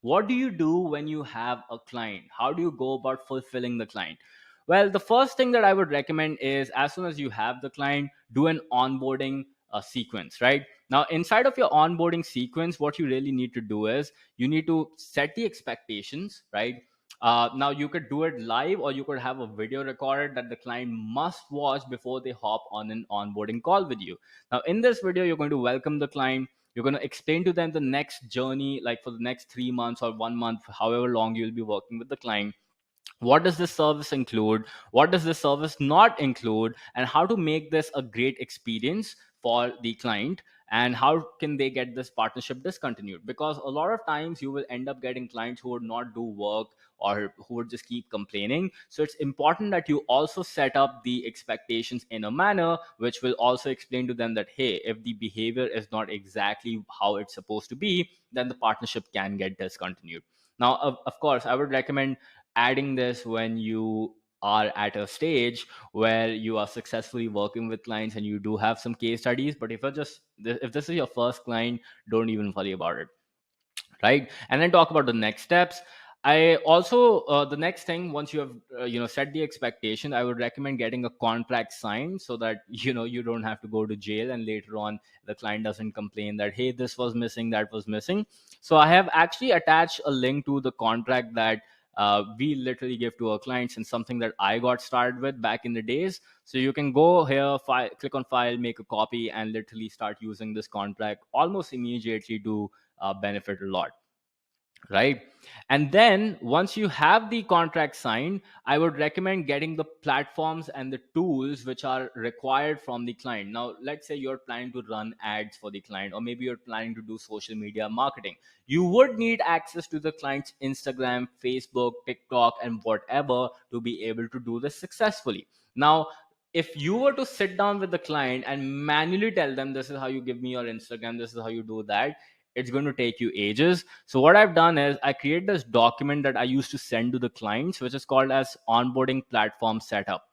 what do you do when you have a client? How do you go about fulfilling the client? Well, the first thing that I would recommend is, as soon as you have the client, do an onboarding sequence, right? Now, inside of your onboarding sequence, what you really need to do is you need to set the expectations, right? Now, you could do it live, or you could have a video recorded that the client must watch before they hop on an onboarding call with you. Now, in this video, you're going to welcome the client. You're going to explain to them the next journey, like for the next 3 months or 1 month, however long you'll be working with the client. What does this service include? What does this service not include? And how to make this a great experience for the client, and how can they get this partnership discontinued? Because a lot of times you will end up getting clients who would not do work, or who would just keep complaining. So it's important that you also set up the expectations in a manner which will also explain to them that, hey, if the behavior is not exactly how it's supposed to be, then the partnership can get discontinued. Now, of course, I would recommend adding this when you are at a stage where you are successfully working with clients and you do have some case studies. But if this is your first client, don't even worry about it, right? And then talk about the next steps. I also The next thing, once you have set the expectation, I would recommend getting a contract signed, so that you don't have to go to jail and later on the client doesn't complain that, hey, this was missing, that was missing. So I have actually attached a link to the contract that we literally give to our clients, and something that I got started with back in the days. So you can go here, click on file, make a copy, and literally start using this contract almost immediately to benefit a lot, right? And then once you have the contract signed, I would recommend getting the platforms and the tools which are required from the client. Now, let's say you're planning to run ads for the client, or maybe you're planning to do social media marketing. You would need access to the client's Instagram, Facebook, TikTok, and whatever to be able to do this successfully. Now, if you were to sit down with the client and manually tell them, this is how you give me your Instagram, this is how you do that, it's going to take you ages. So what I've done is I create this document that I used to send to the clients, which is called as onboarding platform setup.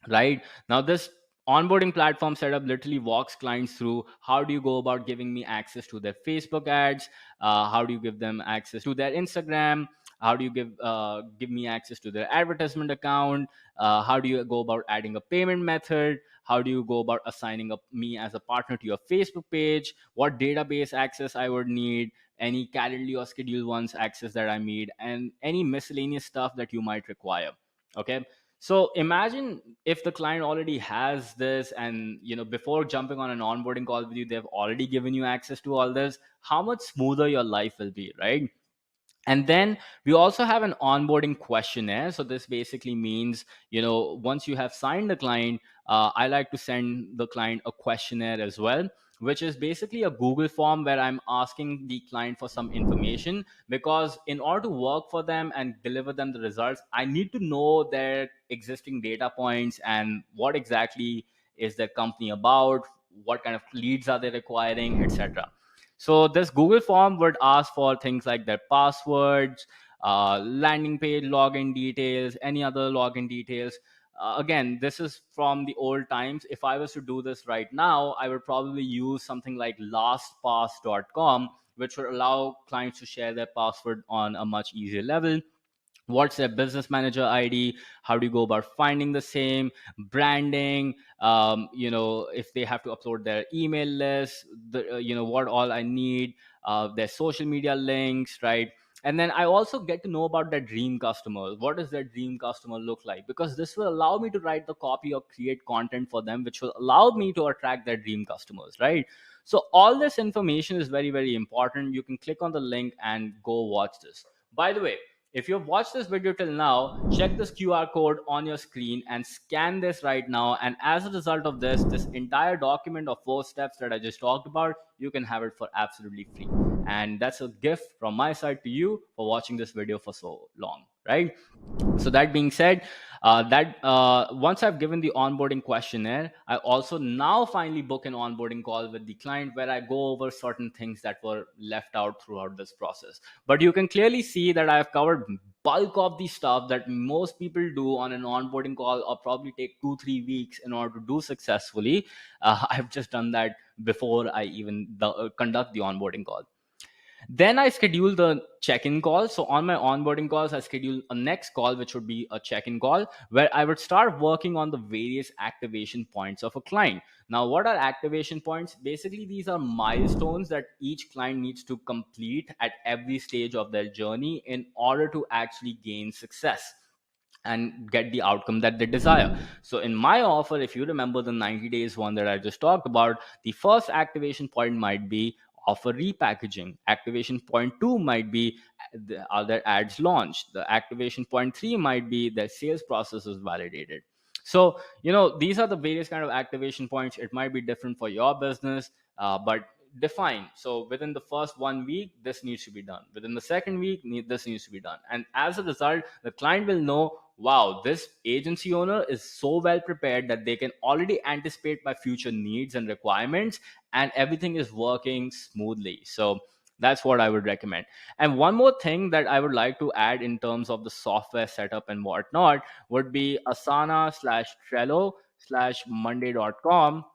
Right now, this onboarding platform setup literally walks clients through how do you go about giving me access to their Facebook ads, how do you give them access to their Instagram, how do you give me access to their advertisement account, how do you go about adding a payment method, how do you go about assigning up me as a partner to your Facebook page, what database access I would need, any calendly or schedule ones access that I need, and any miscellaneous stuff that you might require. Okay, so imagine if the client already has this, and before jumping on an onboarding call with you, they've already given you access to all this, how much smoother your life will be, right? And then we also have an onboarding questionnaire. So this basically means, once you have signed the client, I like to send the client a questionnaire as well, which is basically a Google form where I'm asking the client for some information, because in order to work for them and deliver them the results, I need to know their existing data points and what exactly is their company about, what kind of leads are they requiring, etc. So this Google form would ask for things like their passwords, landing page login details, any other login details. Again, this is from the old times. If I was to do this right now, I would probably use something like lastpass.com, which would allow clients to share their password on a much easier level. What's their business manager ID, how do you go about finding the same, branding, if they have to upload their email list, what all I need, their social media links, right? And then I also get to know about their dream customers. What does their dream customer look like? Because this will allow me to write the copy or create content for them, which will allow me to attract their dream customers, right? So all this information is very, very important. You can click on the link and go watch this. By the way, if you've watched this video till now, check this QR code on your screen and scan this right now. And as a result of this entire document of 4 steps that I just talked about, you can have it for absolutely free. And that's a gift from my side to you for watching this video for so long, right? So that being said, that once I've given the onboarding questionnaire, I also now finally book an onboarding call with the client where I go over certain things that were left out throughout this process. But you can clearly see that I've covered bulk of the stuff that most people do on an onboarding call, or probably take 2-3 weeks in order to do successfully. I've just done that before I even conduct the onboarding call. Then I schedule the check-in call. So on my onboarding calls, I schedule a next call, which would be a check-in call, where I would start working on the various activation points of a client. Now, what are activation points? Basically, these are milestones that each client needs to complete at every stage of their journey in order to actually gain success and get the outcome that they desire. So in my offer, if you remember the 90 days one that I just talked about, the first activation point might be offer repackaging. Activation point 2 might be the other ads launched. The activation point 3 might be the sales process is validated. So these are the various kind of activation points. It might be different for your business, but define. So within the first 1 week, this needs to be done. Within the second week, this needs to be done. And as a result, the client will know, wow, this agency owner is so well prepared that they can already anticipate my future needs and requirements, and everything is working smoothly. So that's what I would recommend. And one more thing that I would like to add in terms of the software setup and whatnot would be Asana slash Trello slash Monday.com,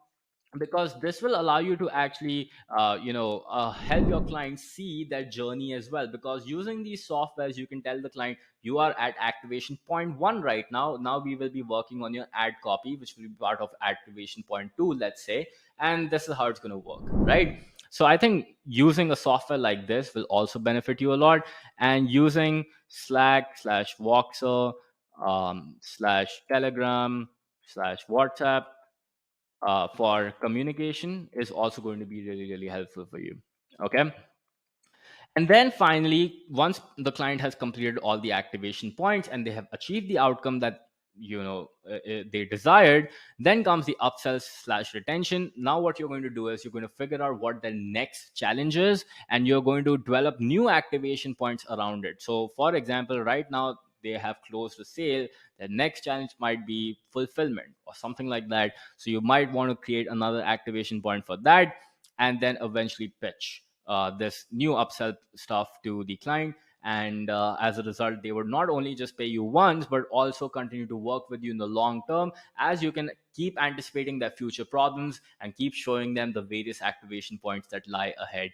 because this will allow you to actually help your client see that journey as well. Because using these softwares, you can tell the client, you are at activation point 1 right now we will be working on your ad copy, which will be part of activation point 2, let's say, and this is how it's going to work, right? So I think using a software like this will also benefit you a lot. And using Slack slash Voxer slash Telegram slash WhatsApp for communication is also going to be really, really helpful for you. Okay. And then finally, once the client has completed all the activation points and they have achieved the outcome that they desired, then comes the upsell slash retention. Now what you're going to do is you're going to figure out what the next challenge is, and you're going to develop new activation points around it. So for example, right now they have closed the sale, the next challenge might be fulfillment or something like that. So you might want to create another activation point for that, and then eventually pitch this new upsell stuff to the client. And as a result, they would not only just pay you once, but also continue to work with you in the long term, as you can keep anticipating their future problems and keep showing them the various activation points that lie ahead